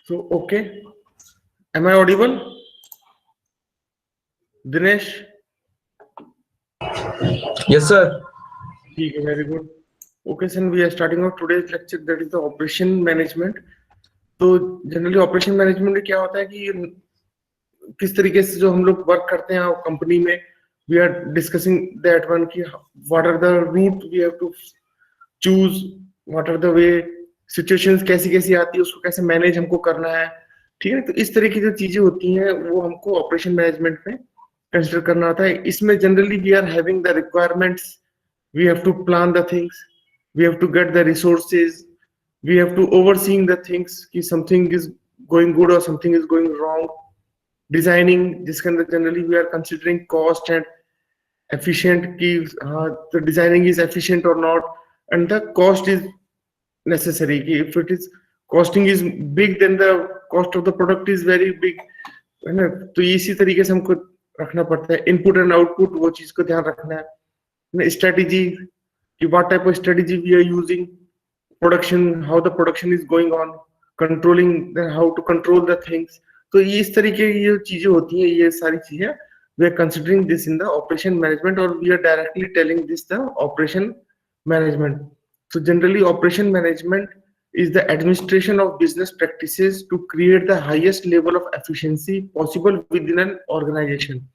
So, okay. Am I audible? Dinesh? Yes, sir. ठीक है, very good. Okay, son, we are starting out today's lecture, that is the operation management. तो generally operation management में क्या होता है कि किस तरीके से जो हम लोग वर्क करते हैं कंपनी में, we are discussing that one कि what are the route we have to choose, what are the way, situations कैसी कैसी आती है उसको कैसे मैनेज हमको करना है, ठीक है। तो इस तरह की जो चीजें होती हैं वो हमको ऑपरेशन मैनेजमेंट में कंसिडर करना होता है। इसमें generally we are having the requirements, we have to plan the things, we have to get the resources, we have to overseeing the things कि something is going good or something is going wrong, designing जिसके अंदर generally we are considering cost and efficient कि हाँ the designing is efficient or not, and the cost is necessary कि if it is costing is big then the cost of the product is very big, है ना। तो इसी तरीके से हमको रखना पड़ता है, इनपुट एंड आउटपुट वो चीज को ध्यान रखना है। Strategy, what type of strategy we are using, production, how the production is going on, controlling, then how to control the things। तो ये इस तरीके की ये चीजें होती हैं, ये सारी चीजें we are considering this in the operation management, or we are directly telling this the operation management। So generally operation management is the administration of business practices to create the highest level of efficiency possible within an organization।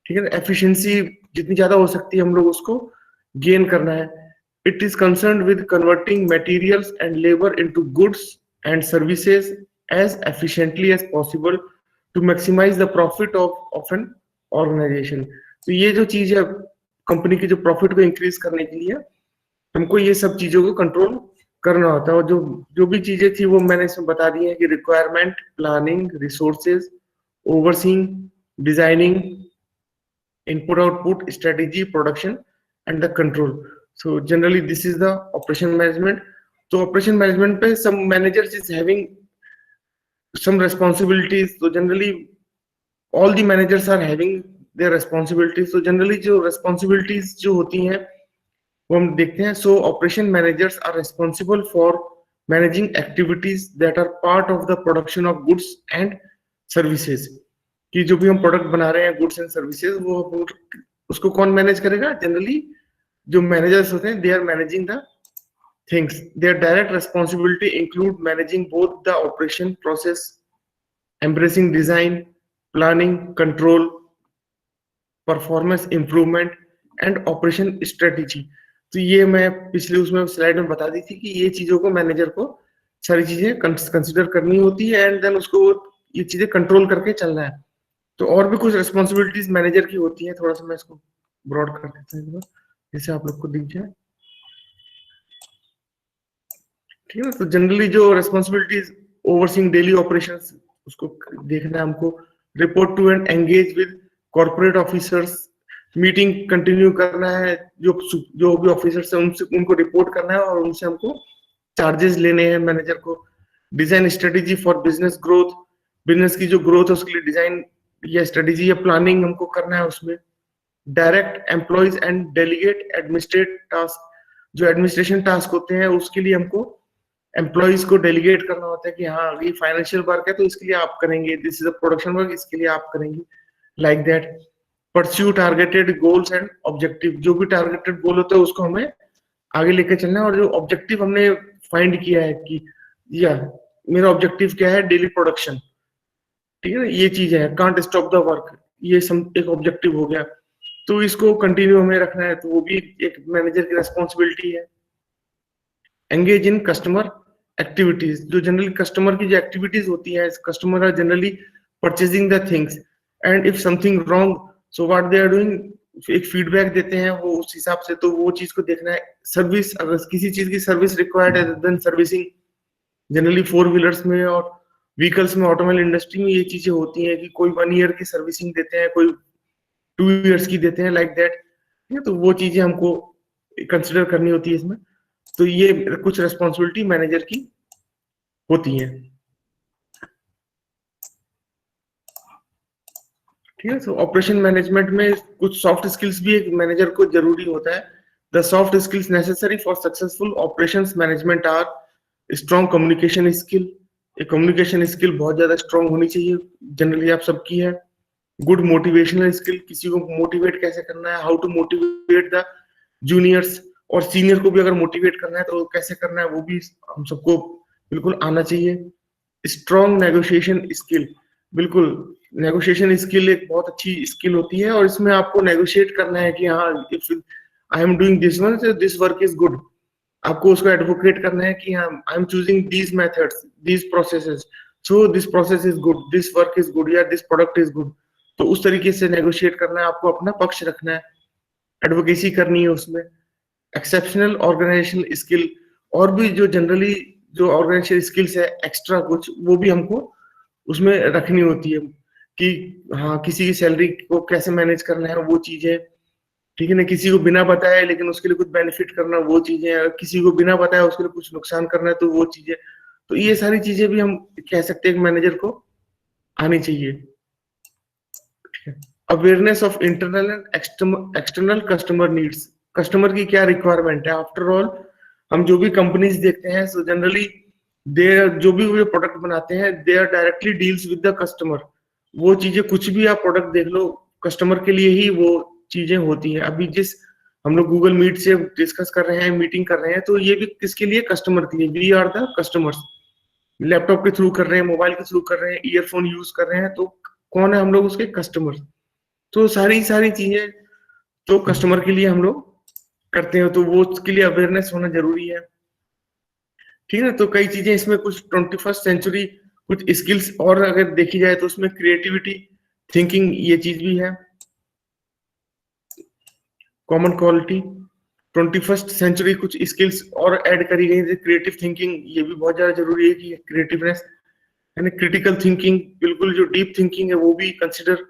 ठीक है, efficiency जितनी ज्यादा हो सकती है हम लोग उसको गेन करना है। It is concern with converting materials and labour into goods and services as efficiently as possible to maximise the profit of an organisation. तो ये जो चीज है कंपनी की जो प्रॉफिट को इंक्रीज करने के लिए हमको ये सब चीजों को कंट्रोल करना होता है। और जो जो भी चीजें थी वो मैंने इसमें बता दी है कि requirement, planning, resources, overseeing, designing, input output, strategy, production and the control। So generally this is the operation management। so operation management पे some managers is having some responsibilities। so generally all the managers are having their responsibilities। so generally जो responsibilities जो होती हैं वो हम देखते हैं। so operation managers are responsible for managing activities that are part of the production of goods and services। कि जो भी हम प्रोडक्ट बना रहे हैं गुड्स एंड सर्विसेज वो उसको कौन मैनेज करेगा? जनरली जो मैनेजर्स होते हैं, they are managing the things. Their direct responsibility include managing both the operation process, embracing design, planning, control, performance improvement and operation strategy. तो ये मैं पिछले उसमें स्लाइड में बता दी थी कि ये चीजों को मैनेजर को सारी चीजें कंसिडर करनी होती है एंड देन उसको ये चीजें कंट्रोल करके चलना है। तो और भी कुछ रिस्पॉन्सिबिलिटीज मैनेजर की होती है, थोड़ा सा मैं इसको ब्रॉड कर देता हूँ जिससे आप लोग को दिख जाए, ठीक है। तो जनरली जो रिस्पॉन्सिबिलिटीज, ओवरसीइंग डेली ऑपरेशंस, उसको देखना है हमको। Report to and engage with corporate officers, meeting continue करना है, जो भी ऑफिसर्स है उनसे उनको रिपोर्ट करना है और उनसे हमको चार्जेस लेने हैं मैनेजर को। Design strategy for business growth, business की जो ग्रोथ है उसके लिए डिजाइन या स्ट्रेटेजी या प्लानिंग हमको करना है उसमें। Direct employees and delegate administrate task, जो एडमिनिस्ट्रेशन टास्क होते हैं उसके लिए हमको एम्प्लॉइज को डेलीगेट करना होता है कि हाँ ये फाइनेंशियल वर्क है तो इसके लिए आप करेंगे, this is a production work इसके लिए आप करेंगे, like that. Pursue targeted goals and objective, जो भी टारगेटेड गोल होता है उसको हमें आगे लेकर चलना है। और जो ऑब्जेक्टिव हमने फाइंड किया है कि या मेरा ऑब्जेक्टिव क्या है, डेली प्रोडक्शन, ठीक है ना, ये चीज है, कांट स्टॉप द वर्क, ये एक ऑब्जेक्टिव हो गया। तो इसको कंटिन्यू हमें रखना है, तो वो भी एक मैनेजर की रेस्पॉन्सिबिलिटी है। एंगेज इन कस्टमर एक्टिविटीज, जो जनरली कस्टमर की जो एक्टिविटीज होती है, customer are generally purchasing the things and if something wrong so what they are doing, एक फीडबैक देते हैं वो उस हिसाब से, तो वो चीज को देखना है। सर्विस, अगर किसी चीज की सर्विस रिक्वायर्ड है देन सर्विसिंग, जनरली 4 व्हीलर्स में और व्हीकल्स में, ऑटोमोबाइल इंडस्ट्री में ये चीजें होती हैं कि कोई 1 ईयर की सर्विसिंग देते हैं, कोई 2 ईयर्स की देते हैं, लाइक दैट। तो वो चीजें हमको कंसिडर करनी होती है इसमें। तो ये कुछ रेस्पॉन्सिबिलिटी मैनेजर की होती है, ठीक है। तो ऑपरेशन मैनेजमेंट में कुछ सॉफ्ट स्किल्स भी एक मैनेजर को जरूरी होता है। The soft skills necessary for successful operations management are strong communication skill, एक कम्युनिकेशन स्किल बहुत ज्यादा स्ट्रांग होनी चाहिए, जनरली आप सबकी है। गुड मोटिवेशनल स्किल, किसी को मोटिवेट कैसे करना है, how to motivate the juniors, और सीनियर को भी अगर मोटिवेट करना है तो कैसे करना है वो भी हम सबको बिल्कुल आना चाहिए। स्ट्रॉन्ग नेगोशिएशन स्किल, बिल्कुल नेगोशिएशन स्किल एक बहुत अच्छी स्किल होती है, और इसमें आपको नेगोशिएट करना है कि हाँ, if I am doing this one, this work is good. आपको उसको एडवोकेट करना है कि हाँ, I am choosing these methods, these processes, so this process is good, this work is good, या दिस प्रोडक्ट इज गुड। तो उस तरीके से नेगोशिएट करना है, आपको अपना पक्ष रखना है, एडवोकेसी करनी है उसमें। एक्सेप्शनल ऑर्गेनाइजेशनल स्किल, और भी जो जनरली जो ऑर्गेनाइजेशनल स्किल्स है एक्स्ट्रा कुछ, वो भी हमको उसमें रखनी होती है कि हाँ, किसी की सैलरी को कैसे मैनेज करना है वो चीजें, ठीक है ना, किसी को बिना बताए लेकिन उसके लिए कुछ बेनिफिट करना वो चीजें, अगर किसी को बिना बताए उसके लिए कुछ नुकसान करना है तो वो चीजें। तो ये सारी चीजें भी हम कह सकते हैं मैनेजर को आनी चाहिए। Awareness of internal and external customer needs, customer की क्या रिक्वायरमेंट है। आफ्टर ऑल हम जो भी कंपनीज देखते हैं, सो जनरली दे, जो भी वो प्रोडक्ट बनाते हैं, they are directly deals with the customer. वो चीजें कुछ भी आप प्रोडक्ट देख लो, कस्टमर के लिए ही वो चीजें होती हैं। अभी जिस हम लोग गूगल मीट से डिस्कस कर रहे हैं, मीटिंग कर रहे हैं, तो ये भी किसके लिए, कस्टमर के लिए। We are the customers. Laptop के थ्रू कर रहे हैं, मोबाइल के थ्रू कर रहे हैं, ईयरफोन यूज कर रहे हैं, तो कौन है, हम लोग उसके कस्टमर। तो सारी सारी चीजें तो कस्टमर के लिए हम लोग करते हैं, तो वो उसके लिए अवेयरनेस होना जरूरी है, ठीक है। तो कई चीजें इसमें, कुछ 21st सेंचुरी कुछ स्किल्स और अगर देखी जाए तो उसमें क्रिएटिविटी, थिंकिंग, ये चीज भी है। कॉमन क्वालिटी 21st सेंचुरी कुछ स्किल्स और ऐड करी गई है, क्रिएटिव थिंकिंग, ये भी बहुत ज्यादा जरूरी है कि क्रिएटिवनेस यानी क्रिटिकल थिंकिंग, बिल्कुल जो डीप थिंकिंग है वो भी कंसिडर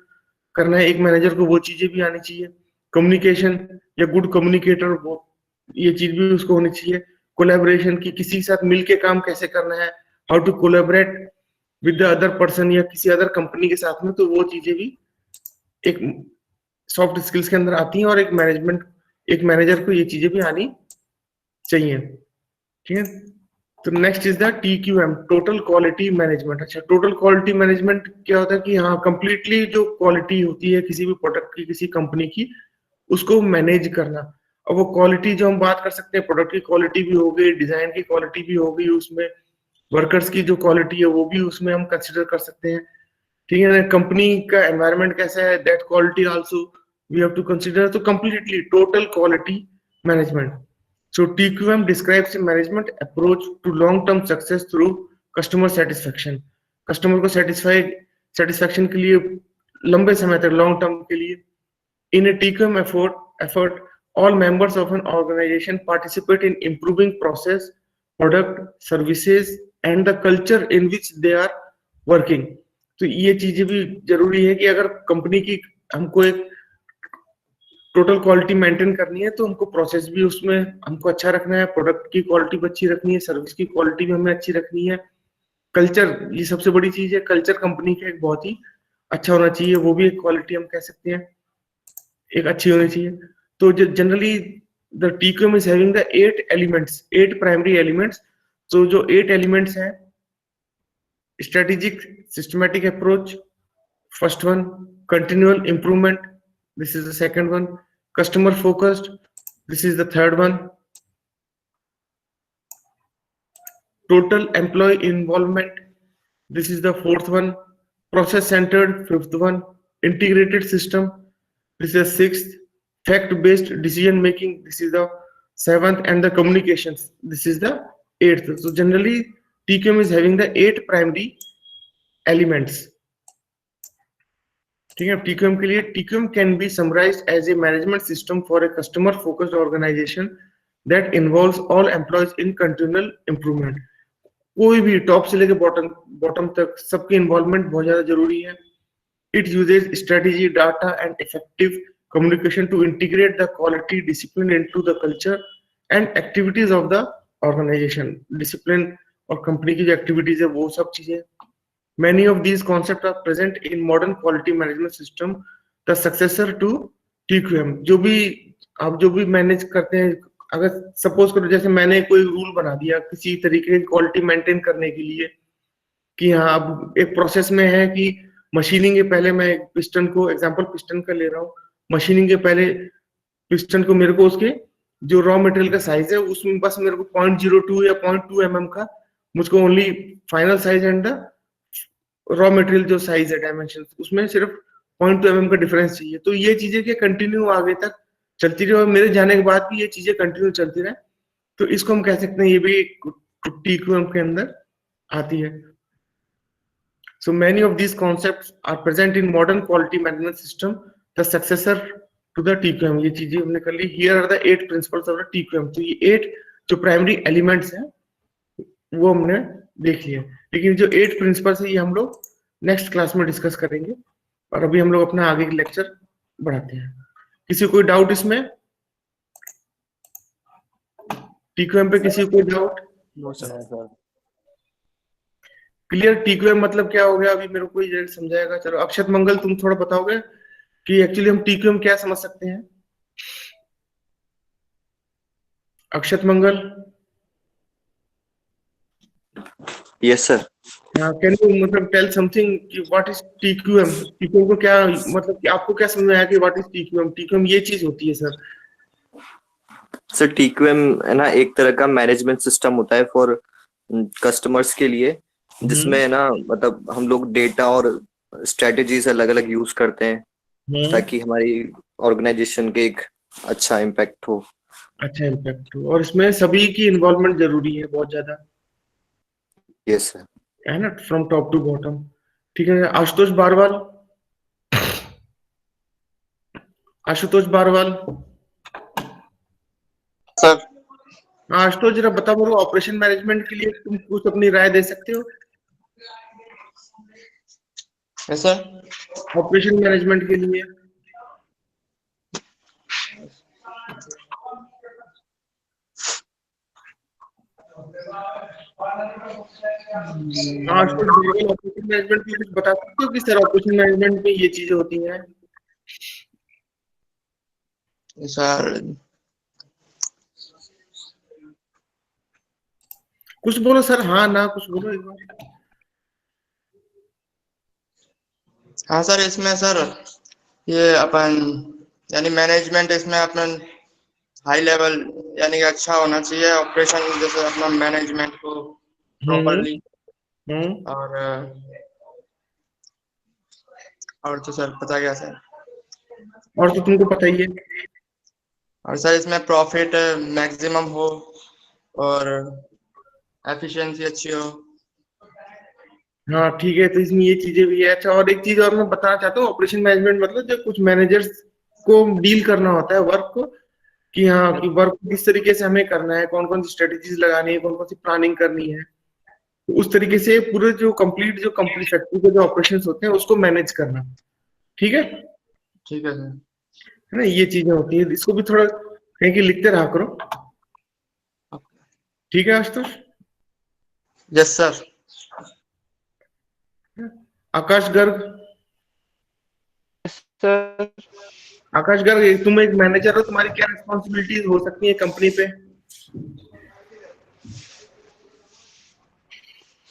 करना है एक मैनेजर को, वो चीजें भी आनी चाहिए। कम्युनिकेशन या गुड कम्युनिकेटर, वो ये चीज भी उसको होनी चाहिए। कोलैबोरेशन की, किसी के साथ मिलके काम कैसे करना है, how to collaborate with the other person या किसी अदर कंपनी के साथ में, तो वो चीजें भी एक सॉफ्ट स्किल्स के अंदर आती हैं, और एक मैनेजर को ये चीजें भी आनी चाहिए, ठीक है। तो next is the TQM, total quality management. अच्छा, टोटल क्वालिटी मैनेजमेंट क्या होता है कि हाँ, कंप्लीटली जो क्वालिटी होती है किसी भी प्रोडक्ट की, किसी कंपनी की, उसको मैनेज करना। अब वो क्वालिटी जो हम बात कर सकते हैं, प्रोडक्ट की क्वालिटी भी हो गई, डिजाइन की क्वालिटी भी हो गई, उसमें वर्कर्स की जो क्वालिटी है वो भी उसमें हम कंसिडर कर सकते हैं, ठीक है ना। कंपनी का एनवायरनमेंट कैसा है, that quality also we have to consider. तो completely total quality management. So TQM describes a management approach to long-term success through customer satisfaction. Customer को सेटिस्फैक्शन के लिए लंबे समय तक, लॉन्ग टर्म के लिए, in a TQM effort, all members of an organization participate in improving process, product, services and the culture in which they are working. तो ये चीजें भी जरूरी है कि अगर कंपनी की हमको एक टोटल क्वालिटी मेंटेन करनी है, तो हमको प्रोसेस भी उसमें हमको अच्छा रखना है, प्रोडक्ट की क्वालिटी भी अच्छी रखनी है, सर्विस की क्वालिटी भी हमें अच्छी रखनी है। कल्चर, ये सबसे बड़ी चीज है, कल्चर कंपनी का एक बहुत ही अच्छा होना चाहिए, वो भी एक क्वालिटी हम कह सकते हैं, एक अच्छी होनी चाहिए। तो generally the TQM is having the 8 primary elements. तो जो 8 एलिमेंट्स हैं, strategic systematic approach, first one, continual improvement, this is the second one, customer focused, this is the third one, total employee involvement, this is the fourth one, process centered, fifth one, integrated system, this is the sixth, fact based decision making, this is the seventh, and the communications, this is the eighth. So generally TQM is having the 8 primary elements, ठीक है। TQM के लिए, TQM can be summarised as a management system for a customer focused organisation that involves all employees in continual improvement. कोई भी top से लेकर bottom तक सबकी इन्वॉल्वमेंट बहुत ज्यादा जरूरी है। It uses strategy, data and effective communication to integrate the quality discipline into the culture and activities of the organisation. Discipline और कंपनी की जो एक्टिविटीज है वो सब चीजें, many of these concepts are present in modern quality management system, the successor to TQM। जो भी manage करते हैं, अगर सपोज करो जैसे मैंने कोई रूल बना दिया किसी तरीके की क्वालिटी मेंटेन करने के लिए, कि हाँ अब एक प्रोसेस में है कि मशीनिंग के पहले मैं एक पिस्टन को, एग्जांपल पिस्टन का ले रहा हूँ, मशीनिंग के पहले पिस्टन को मेरे को उसके जो रॉ मटेरियल का साइज है उसमें बस मेरे को 0.02 या 0.2 का मुझको only final size and the raw material जो साइज है डायमेंशन उसमें सिर्फ 0.2 का डिफरेंस चाहिए। तो ये चीजें क्या कंटिन्यू आगे तक चलती रही और मेरे जाने के बाद भी ये चीजें कंटिन्यू चलती रहे, तो इसको हम कह सकते हैं ये भी टीक्यूएम के अंदर आती है। So many of these concepts are present in modern quality management system, the successor to the TQM। ये चीजें हमने कर ली। Here are the 8 principles of the TQM। तो ये 8 जो प्राइमरी एलिमेंट्स हैं वो हमने देख लिया, लेकिन जो 8 प्रिंसिपल्स है ये हम लोग नेक्स्ट क्लास में डिस्कस करेंगे। और अभी हम लोग अपना आगे की लेक्चर बढ़ाते हैं। किसी को कोई डाउट इसमें? टीक्यूएम पे किसी को कोई doubt? No sir. Clear? TQM मतलब क्या हो गया अभी मेरे को कोई समझाएगा? चलो अक्षत मंगल तुम थोड़ा बताओगे कि एक्चुअली हम टीक्यूएम क्या समझ सकते हैं? Akshat Mangal. Yes sir. Can you मतलब टेल समथिंग कि व्हाट इज टीक्यूएम? टीक्यूएम को क्या मतलब कि आपको क्या समझ में आया कि व्हाट इज टीक्यूएम? टीक्यूएम ये चीज होती है सर। सर टीक्यूएम है ना एक तरह का मैनेजमेंट सिस्टम होता है फॉर कस्टमर्स के लिए, जिसमें है ना मतलब हम लोग डेटा और स्ट्रेटेजीज अलग अलग यूज करते हैं ताकि हमारी ऑर्गेनाइजेशन के एक अच्छा इम्पैक्ट हो। अच्छा इम्पैक्ट हो, और इसमें सभी की इन्वॉल्वमेंट जरूरी है बहुत ज्यादा, यस सर। है ना, फ्रॉम टॉप टू बॉटम। ठीक है आशुतोष बारवाल। आशुतोष बारवाल। सर। हाँ आशुतोष जरा बताओ मेरे को, ऑपरेशन मैनेजमेंट के लिए तुम कुछ अपनी राय दे सकते हो? Yes sir. ऑपरेशन मैनेजमेंट के लिए हाँ आशुतोष बारवाल, ऑपरेशन मैनेजमेंट के लिए कुछ बता सकते हो कि सर ऑपरेशन मैनेजमेंट में ये चीजें होती हैं? सर कुछ बोलो सर, हाँ ना कुछ बोलो एक बार। हाँ सर, इसमें सर ये अपन यानी मैनेजमेंट इसमें अपन हाई लेवल यानी कि अच्छा होना चाहिए ऑपरेशन, जैसे अपना मैनेजमेंट को हम्म प्रॉपरली। हम्म और तो सर पता क्या सर, और तो तुमको पता ही है। और सर इसमें प्रॉफिट मैक्सिमम हो और एफिशिएंसी अच्छी हो। हाँ ठीक है, तो इसमें ये चीजें भी है। अच्छा और एक चीज और मैं बताना चाहता हूँ, ऑपरेशन मैनेजमेंट मतलब जो कुछ मैनेजर्स को डील करना होता है वर्क को, कि हाँ कि वर्क किस तरीके से हमें करना है, कौन कौन सी स्ट्रेटेजीज लगानी है, कौन कौन सी प्लानिंग करनी है, तो उस तरीके से पूरे जो कंप्लीट जो कंपनी फैक्ट्री के जो ऑपरेशन होते हैं उसको मैनेज करना। ठीक ठीक है सर। है ना, ये चीजें होती है, इसको भी थोड़ा कहीं की लिखते रहा करो। ठीक है Ashutosh. Yes sir. Akash Garg. Sir Akash Garg तुम एक मैनेजर हो, तुम्हारी क्या रिस्पॉन्सिबिलिटीज हो सकती है कंपनी पे?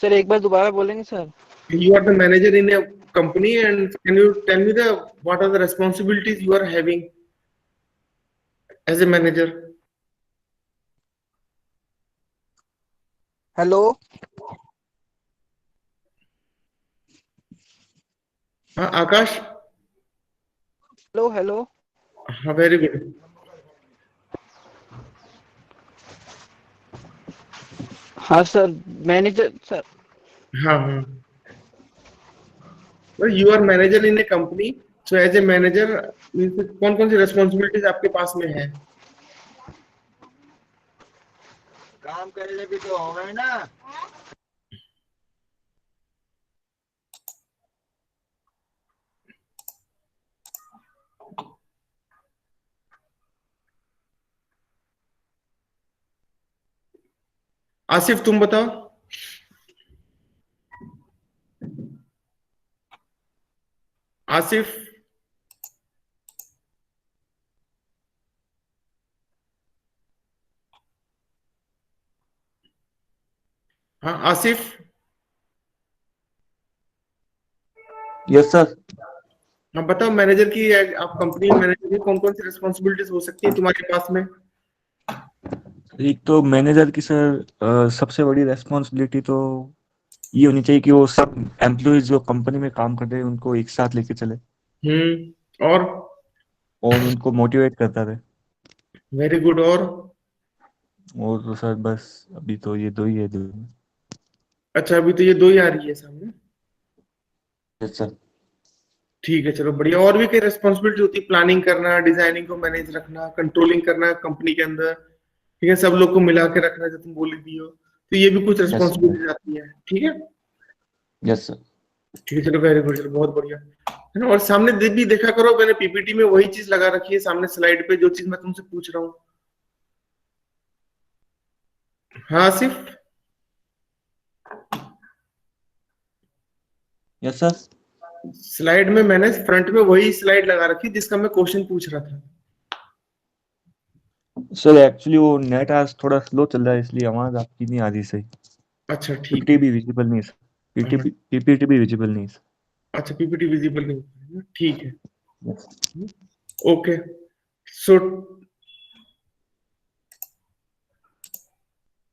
सर एक बार दोबारा बोलेंगे sir? You are the manager in a company, and can you tell me the what are the responsibilities you are having as a manager? Hello हाँ आकाश। Hello hello. हाँ वेरी गुड। हाँ sir, manager sir. हाँ हाँ, well, you are manager in a company, so as a manager means कौन कौन सी responsibilities आपके पास में है? काम करने भी तो होगा ना। आसिफ तुम बताओ। आसिफ। हाँ आसिफ। Yes sir. हाँ बताओ, मैनेजर की आप कंपनी में मैनेजर की कौन कौन सी रिस्पॉन्सिबिलिटीज हो सकती है तुम्हारे पास में? एक तो मैनेजर की सर सबसे बड़ी रेस्पॉन्सिबिलिटी तो ये होनी चाहिए कि वो सब एम्प्लॉयज जो कंपनी में काम कर रहे हैं उनको एक साथ लेके चले और? और उनको मोटिवेट करता रहे। Very good. और? और तो सर बस अभी तो ये दो ही है जो। अच्छा, अभी तो ये दो ही आ रही है सामने। Yes sir. ठीक है, चलो बढ़िया। और भी कई रिस्पॉन्सिबिलिटी होती है, प्लानिंग करना, डिजाइनिंग को मैनेज रखना, कंट्रोलिंग करना कंपनी के अंदर, ठीक है, सब लोग को मिला के रखना जो तुम बोली दी हो, तो ये भी कुछ यस रिस्पॉन्सिबिलिटी आती है, ठीक है। Yes sir. ठीक है, चलो वेरी गुड, चलो बहुत बढ़िया है ना। और सामने भी देखा करो, मैंने पीपीटी में वही चीज लगा रखी है सामने स्लाइड पे, जो चीज मैं तुमसे पूछ रहा हूँ। हाँ आसिफ? Yes sir. स्लाइड में मैंने फ्रंट में वही स्लाइड लगा रखी है जिसका मैं क्वेश्चन पूछ रहा था। सर एक्चुअली वो नेट आज थोड़ा स्लो चल रहा है इसलिए आवाज आपकी नहीं आ रही सही। अच्छा ठीक पीपीटी है। भी विजिबल नहीं है सर। हाँ, पीपीटी भी विजिबल नहीं है सर। अच्छा पीपीटी विजिबल नहीं है, ठीक है। Yes. ओके, सो